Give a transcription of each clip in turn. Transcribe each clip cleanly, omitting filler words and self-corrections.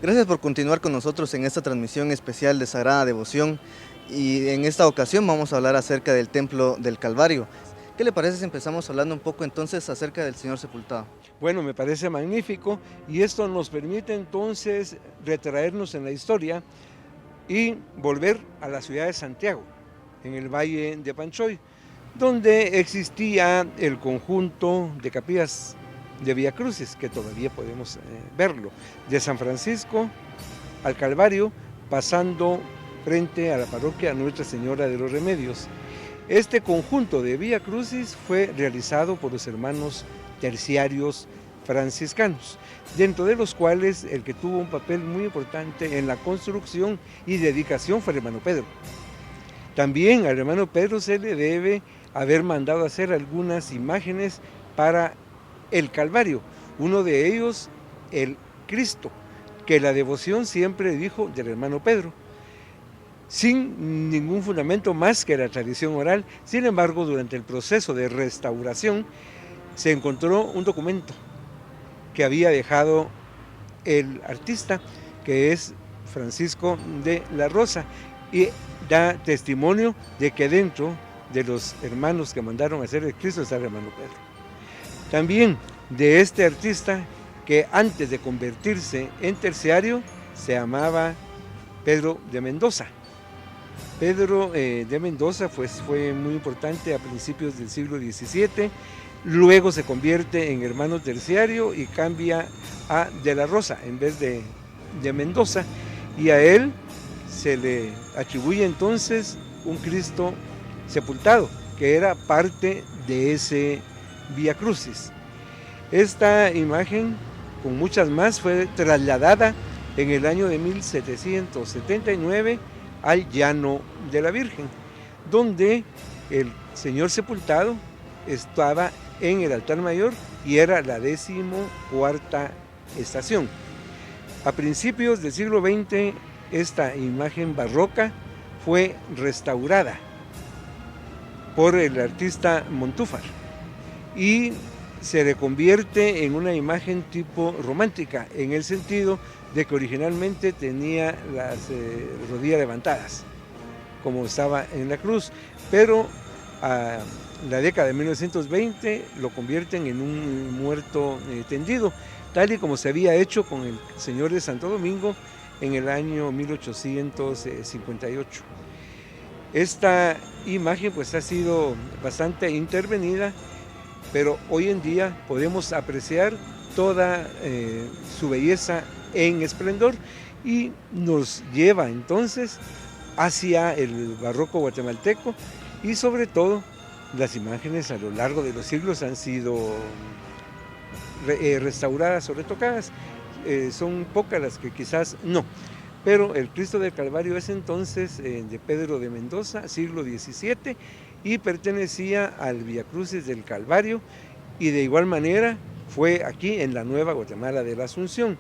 Gracias por continuar con nosotros en esta transmisión especial de Sagrada Devoción y en esta ocasión vamos a hablar acerca del Templo del Calvario. ¿Qué le parece si empezamos hablando un poco entonces acerca del Señor sepultado? Bueno, me parece magnífico y esto nos permite entonces retraernos en la historia y volver a la ciudad de Santiago, en el Valle de Panchoy, donde existía el conjunto de capillas de Vía Crucis, que todavía podemos verlo, de San Francisco al Calvario, pasando frente a la parroquia Nuestra Señora de los Remedios. Este conjunto de Vía Crucis fue realizado por los hermanos terciarios franciscanos, dentro de los cuales el que tuvo un papel muy importante en la construcción y dedicación fue el hermano Pedro. También al hermano Pedro se le debe haber mandado hacer algunas imágenes para el Calvario, uno de ellos el Cristo, que la devoción siempre dijo del hermano Pedro, sin ningún fundamento más que la tradición oral. Sin embargo, durante el proceso de restauración se encontró un documento que había dejado el artista, que es Francisco de la Rosa, y da testimonio de que dentro de los hermanos que mandaron a hacer el Cristo está el hermano Pedro. También de este artista, que antes de convertirse en terciario se llamaba Pedro de Mendoza. Pedro de Mendoza fue muy importante a principios del siglo XVII, luego se convierte en hermano terciario y cambia a de la Rosa en vez de Mendoza, y a él se le atribuye entonces un Cristo sepultado, que era parte de ese Vía Crucis. Esta imagen, con muchas más, fue trasladada en el año de 1779 al Llano de la Virgen, donde el Señor sepultado estaba en el altar mayor y era la 14ª estación. A principios del siglo XX, esta imagen barroca fue restaurada por el artista Montúfar y se le convierte en una imagen tipo romántica, en el sentido de que originalmente tenía las rodillas levantadas, como estaba en la cruz, pero a la década de 1920 lo convierten en un muerto tendido, tal y como se había hecho con el Señor de Santo Domingo en el año 1858. Esta imagen pues ha sido bastante intervenida, pero hoy en día podemos apreciar toda su belleza en esplendor y nos lleva entonces hacia el barroco guatemalteco, y sobre todo las imágenes a lo largo de los siglos han sido restauradas o retocadas. Son pocas las que quizás no, pero el Cristo del Calvario es entonces de Pedro de Mendoza, siglo XVII, y pertenecía al Vía Crucis del Calvario, y de igual manera fue aquí en la Nueva Guatemala de la Asunción.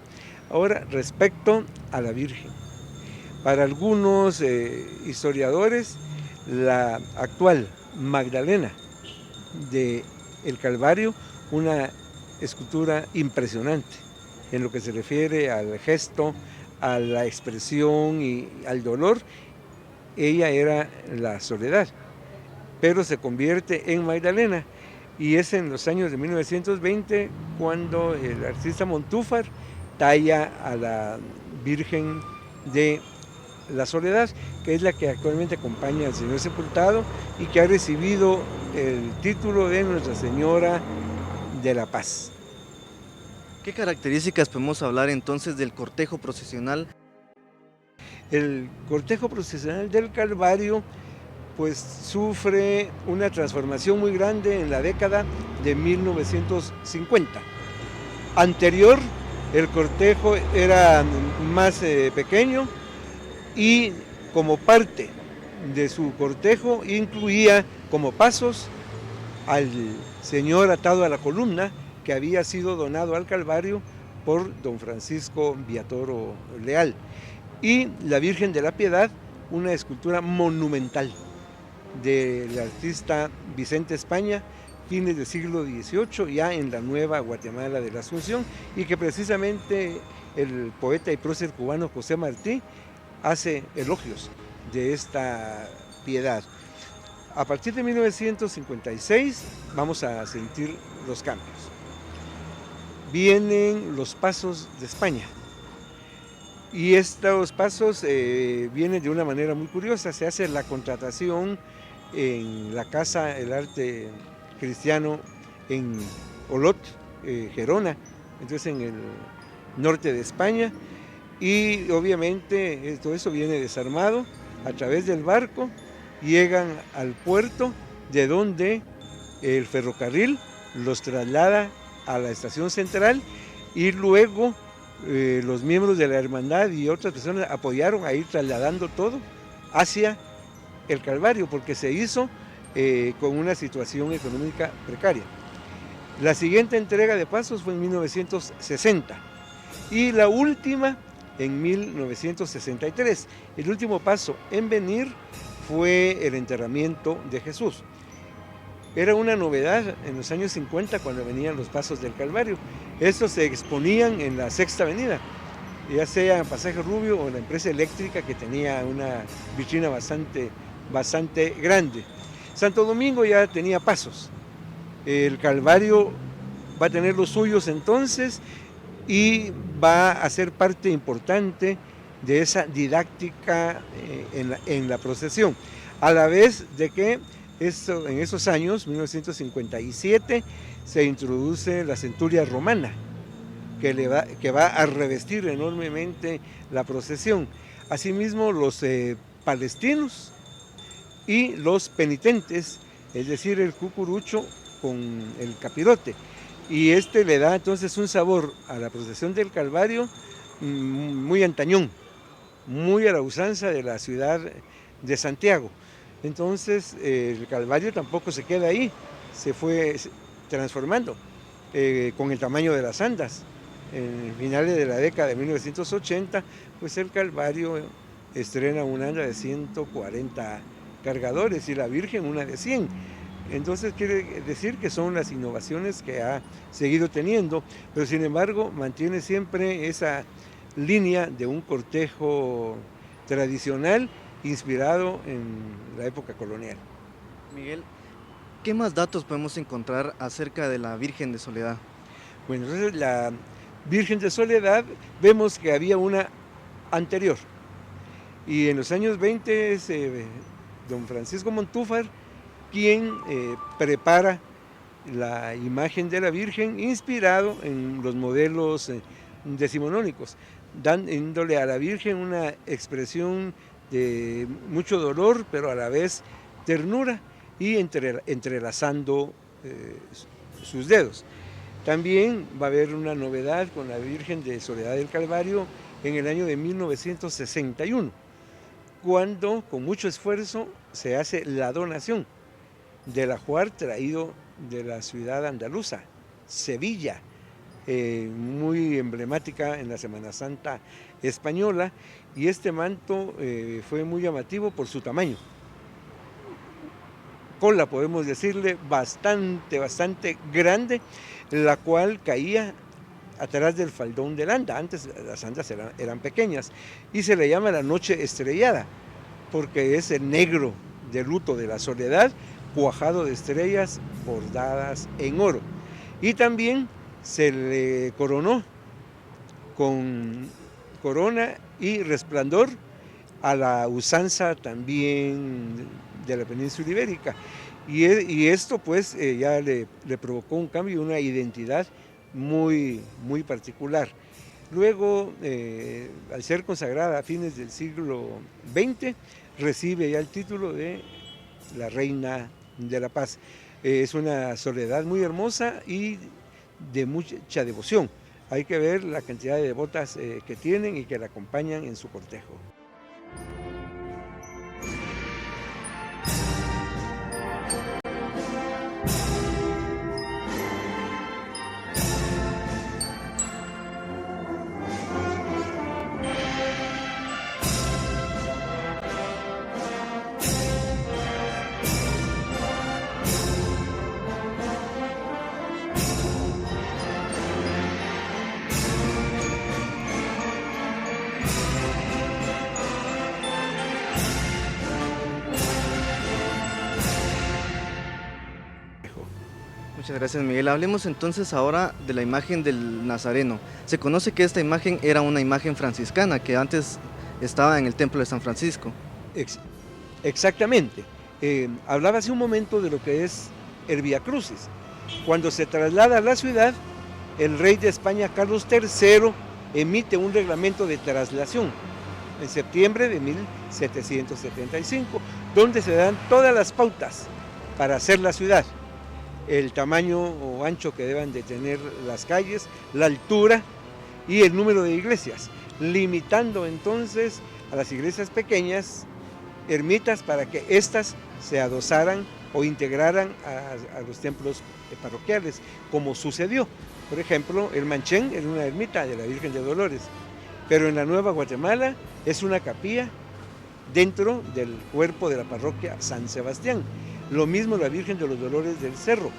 Ahora, respecto a la Virgen, para algunos historiadores, la actual Magdalena de el Calvario, una escultura impresionante en lo que se refiere al gesto, a la expresión y al dolor. Ella era la Soledad, pero se convierte en Magdalena, y es en los años de 1920 cuando el artista Montúfar talla a la Virgen de la Soledad, que es la que actualmente acompaña al Señor sepultado y que ha recibido el título de Nuestra Señora de la Paz. ¿Qué características podemos hablar entonces del cortejo procesional? El cortejo procesional del Calvario pues sufre una transformación muy grande en la década de 1950. Anterior, el cortejo era más pequeño, y como parte de su cortejo incluía como pasos al Señor atado a la columna, que había sido donado al Calvario por don Francisco Villatoro Leal, y la Virgen de la Piedad, una escultura monumental del artista Vicente España, fines del siglo XVIII, ya en la Nueva Guatemala de la Asunción, y que precisamente el poeta y prócer cubano José Martí hace elogios de esta piedad. A partir de 1956 vamos a sentir los cambios. Vienen los pasos de España. Y estos pasos vienen de una manera muy curiosa. Se hace la contratación en la Casa del Arte Cristiano en Olot, Gerona, entonces en el norte de España. Y obviamente todo eso viene desarmado a través del barco, llegan al puerto de donde el ferrocarril los traslada a la estación central y luego los miembros de la hermandad y otras personas apoyaron a ir trasladando todo hacia el Calvario porque se hizo con una situación económica precaria. La siguiente entrega de pasos fue en 1960 y la última en 1963. El último paso en venir fue el enterramiento de Jesús. Era una novedad en los años 50 cuando venían los pasos del Calvario. Estos se exponían en la Sexta Avenida, ya sea en Pasaje Rubio o en la empresa eléctrica que tenía una vitrina bastante grande. Santo Domingo ya tenía pasos. El Calvario va a tener los suyos entonces y va a ser parte importante de esa didáctica en la procesión. A la vez de que en esos años, 1957, se introduce la centuria romana, que va a revestir enormemente la procesión. Asimismo, los palestinos y los penitentes, es decir, el cucurucho con el capirote. Y le da entonces un sabor a la procesión del Calvario muy antañón, muy a la usanza de la ciudad de Santiago. Entonces el Calvario tampoco se queda ahí, se fue transformando con el tamaño de las andas. En finales de la década de 1980, pues el Calvario estrena una anda de 140 cargadores y la Virgen una de 100. Entonces quiere decir que son las innovaciones que ha seguido teniendo, pero sin embargo mantiene siempre esa línea de un cortejo tradicional inspirado en la época colonial. Miguel, ¿qué más datos podemos encontrar acerca de la Virgen de Soledad? Bueno, entonces la Virgen de Soledad vemos que había una anterior y en los años 20 es don Francisco Montúfar quien prepara la imagen de la Virgen inspirado en los modelos decimonónicos, dándole a la Virgen una expresión de mucho dolor, pero a la vez ternura y entrelazando sus dedos. También va a haber una novedad con la Virgen de Soledad del Calvario en el año de 1961, cuando con mucho esfuerzo se hace la donación del ajuar traído de la ciudad andaluza, Sevilla, muy emblemática en la Semana Santa española, y este manto fue muy llamativo por su tamaño. Cola, podemos decirle, bastante grande, la cual caía atrás del faldón del anda. Antes las andas eran pequeñas y se le llama la noche estrellada, porque es el negro de luto de la soledad, cuajado de estrellas bordadas en oro. Y también se le coronó con corona y resplandor a la usanza también de la península ibérica. Y esto pues ya le provocó un cambio y una identidad muy particular. Luego, al ser consagrada a fines del siglo XX, recibe ya el título de la Reina de la Paz. Es una soledad muy hermosa y de mucha devoción. Hay que ver la cantidad de devotas que tienen y que la acompañan en su cortejo. Muchas gracias, Miguel. Hablemos entonces ahora de la imagen del Nazareno. Se conoce que esta imagen era una imagen franciscana que antes estaba en el templo de San Francisco. Exactamente. Hablaba hace un momento de lo que es el Vía Crucis. Cuando se traslada a la ciudad, el rey de España, Carlos III, emite un reglamento de traslación en septiembre de 1775, donde se dan todas las pautas para hacer la ciudad, el tamaño o ancho que deban de tener las calles, la altura y el número de iglesias, limitando entonces a las iglesias pequeñas, ermitas, para que éstas se adosaran o integraran a los templos parroquiales, como sucedió. Por ejemplo, el Manchén era una ermita de la Virgen de Dolores, pero en la Nueva Guatemala es una capilla dentro del cuerpo de la parroquia San Sebastián. Lo mismo la Virgen de los Dolores del Cerro,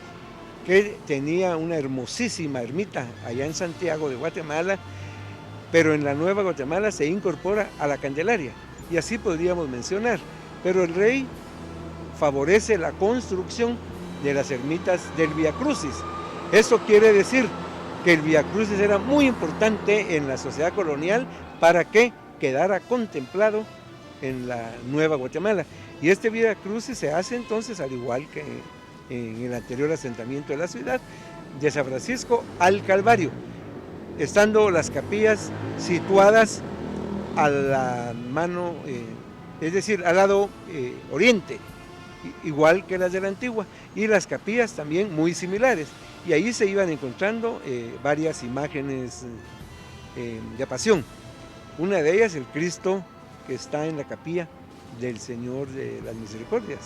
que tenía una hermosísima ermita allá en Santiago de Guatemala, pero en la Nueva Guatemala se incorpora a la Candelaria, y así podríamos mencionar. Pero el rey favorece la construcción de las ermitas del Vía Crucis. Eso quiere decir que el Vía Crucis era muy importante en la sociedad colonial para que quedara contemplado en la Nueva Guatemala. Y este Vía Crucis se hace entonces, al igual que en el anterior asentamiento de la ciudad, de San Francisco al Calvario, estando las capillas situadas a la mano, es decir, al lado oriente, igual que las de la antigua, y las capillas también muy similares. Y ahí se iban encontrando varias imágenes de pasión. Una de ellas, el Cristo que está en la capilla del Señor de las Misericordias.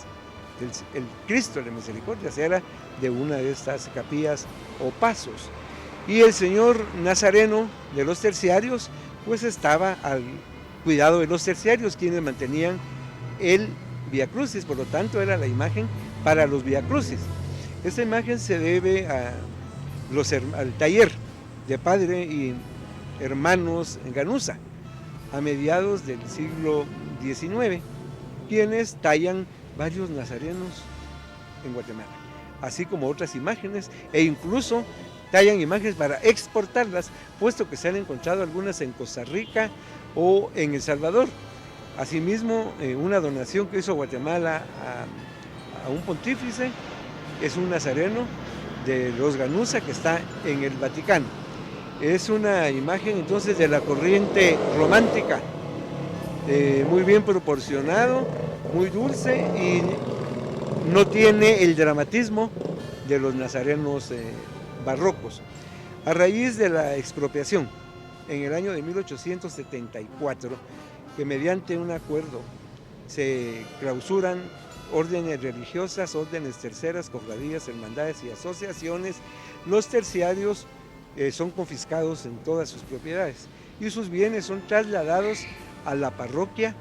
El Cristo de las Misericordias era de una de estas capillas o pasos. Y el Señor Nazareno de los terciarios, pues estaba al cuidado de los terciarios, quienes mantenían el Vía Crucis, por lo tanto era la imagen para los Vía Crucis. Esta imagen se debe al taller de padre y hermanos en Ganuza, a mediados del siglo XIX, quienes tallan varios nazarenos en Guatemala, así como otras imágenes, e incluso tallan imágenes para exportarlas, puesto que se han encontrado algunas en Costa Rica o en El Salvador. Asimismo, una donación que hizo Guatemala a un pontífice es un nazareno de los Ganuza que está en el Vaticano. Es una imagen entonces de la corriente romántica, muy bien proporcionado, muy dulce y no tiene el dramatismo de los nazarenos barrocos. A raíz de la expropiación en el año de 1874, que mediante un acuerdo se clausuran órdenes religiosas, órdenes terceras, cofradías, hermandades y asociaciones, los terciarios son confiscados en todas sus propiedades y sus bienes son trasladados a la parroquia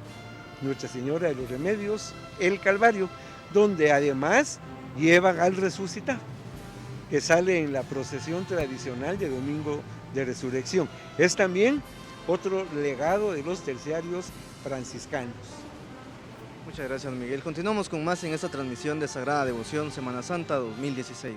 Nuestra Señora de los Remedios, el Calvario, donde además llevan al resucitado, que sale en la procesión tradicional de Domingo de Resurrección. Es también otro legado de los terciarios franciscanos. Muchas gracias, Miguel. Continuamos con más en esta transmisión de Sagrada Devoción Semana Santa 2016.